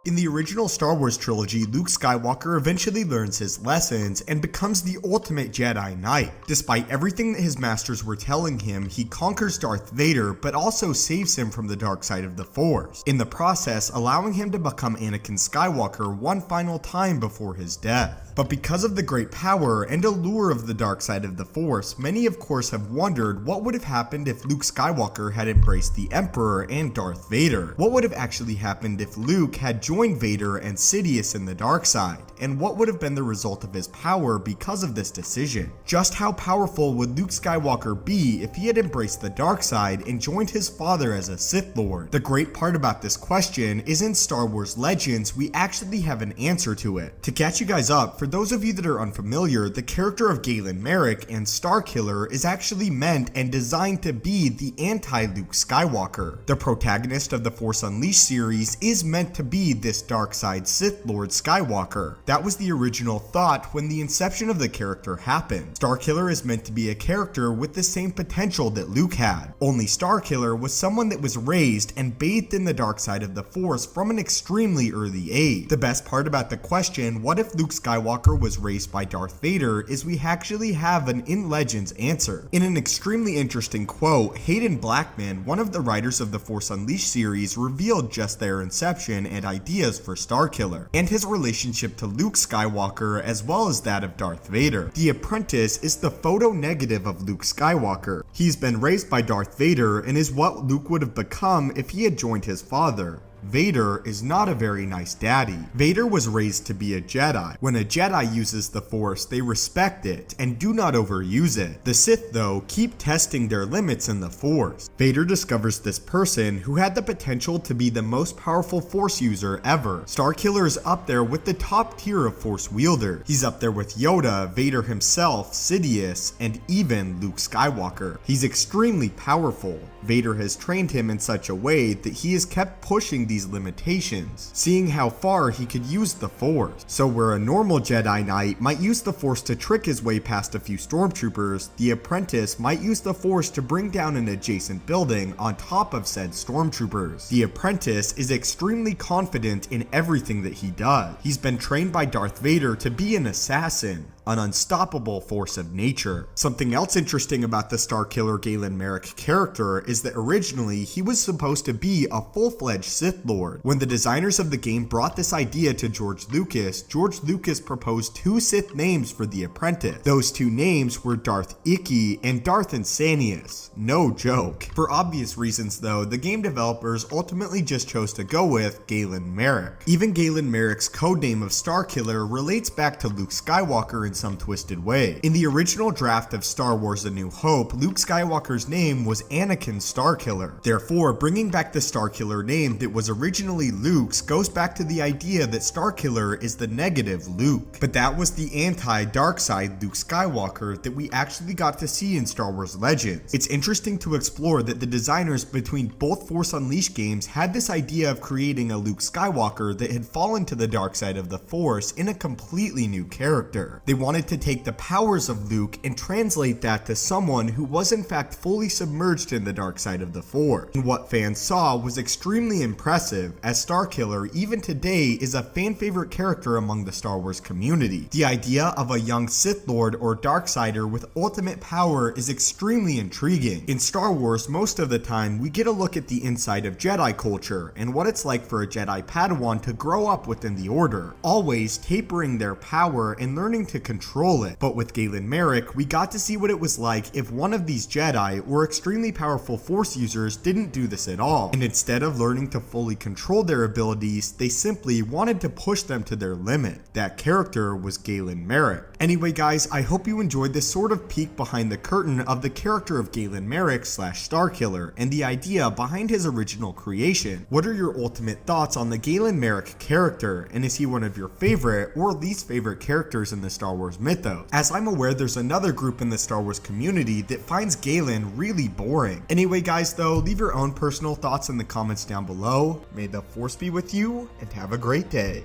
In the original Star Wars trilogy, Luke Skywalker eventually learns his lessons and becomes the ultimate Jedi Knight. Despite everything that his masters were telling him, he conquers Darth Vader, but also saves him from the dark side of the Force, in the process allowing him to become Anakin Skywalker one final time before his death. But because of the great power and allure of the dark side of the Force, many of course have wondered what would have happened if Luke Skywalker had embraced the Emperor and Darth Vader. What would have actually happened if Luke had joined Vader and Sidious in the dark side? And what would have been the result of his power because of this decision? Just how powerful would Luke Skywalker be if he had embraced the dark side and joined his father as a Sith Lord? The great part about this question is in Star Wars Legends, we actually have an answer to it. To catch you guys up, for those of you that are unfamiliar, the character of Galen Marek and Starkiller is actually meant and designed to be the anti-Luke Skywalker. The protagonist of the Force Unleashed series is meant to be this dark side Sith Lord Skywalker. That was the original thought when the inception of the character happened. Starkiller is meant to be a character with the same potential that Luke had. Only Starkiller was someone that was raised and bathed in the dark side of the Force from an extremely early age. The best part about the question, what if Luke Skywalker was raised by Darth Vader, is we actually have an in Legends answer. In an extremely interesting quote, Hayden Blackman, one of the writers of the Force Unleashed series, revealed just their inception and ideas for Starkiller, and his relationship to Luke Skywalker as well as that of Darth Vader. The apprentice is the photo negative of Luke Skywalker. He's been raised by Darth Vader and is what Luke would have become if he had joined his father. Vader is not a very nice daddy. Vader was raised to be a Jedi. When a Jedi uses the Force, they respect it and do not overuse it. The Sith, though, keep testing their limits in the Force. Vader discovers this person who had the potential to be the most powerful Force user ever. Starkiller is up there with the top tier of Force wielders. He's up there with Yoda, Vader himself, Sidious, and even Luke Skywalker. He's extremely powerful. Vader has trained him in such a way that he has kept pushing these limitations, seeing how far he could use the Force. So where a normal Jedi Knight might use the Force to trick his way past a few stormtroopers, the apprentice might use the Force to bring down an adjacent building on top of said stormtroopers. The apprentice is extremely confident in everything that he does. He's been trained by Darth Vader to be an assassin, an unstoppable force of nature. Something else interesting about the Starkiller Galen Marek character is that originally he was supposed to be a full-fledged Sith Lord. When the designers of the game brought this idea to George Lucas proposed two Sith names for the apprentice. Those two names were Darth Icky and Darth Insanius. No joke. For obvious reasons though, the game developers ultimately just chose to go with Galen Marek. Even Galen Marek's codename of Starkiller relates back to Luke Skywalker in some twisted way. In the original draft of Star Wars A New Hope, Luke Skywalker's name was Anakin Starkiller. Therefore, bringing back the Starkiller name that was originally Luke's goes back to the idea that Starkiller is the negative Luke. But that was the anti-dark side Luke Skywalker that we actually got to see in Star Wars Legends. It's interesting to explore that the designers between both Force Unleashed games had this idea of creating a Luke Skywalker that had fallen to the dark side of the Force in a completely new character. They wanted to take the powers of Luke and translate that to someone who was in fact fully submerged in the dark side of the Force. And what fans saw was extremely impressive, as Starkiller even today is a fan favorite character among the Star Wars community. The idea of a young Sith Lord or Darksider with ultimate power is extremely intriguing. In Star Wars, most of the time we get a look at the inside of Jedi culture and what it's like for a Jedi Padawan to grow up within the Order, always tapering their power and learning to control it. But with Galen Marek, we got to see what it was like if one of these Jedi or extremely powerful Force users didn't do this at all, and instead of learning to fully control their abilities, they simply wanted to push them to their limit. That character was Galen Marek. Anyway guys, I hope you enjoyed this sort of peek behind the curtain of the character of Galen Marek / Starkiller and the idea behind his original creation. What are your ultimate thoughts on the Galen Marek character, and is he one of your favorite or least favorite characters in the Star Wars mythos? As I'm aware, there's another group in the Star Wars community that finds Galen really boring. Anyway guys though, leave your own personal thoughts in the comments down below. May the Force be with you and have a great day.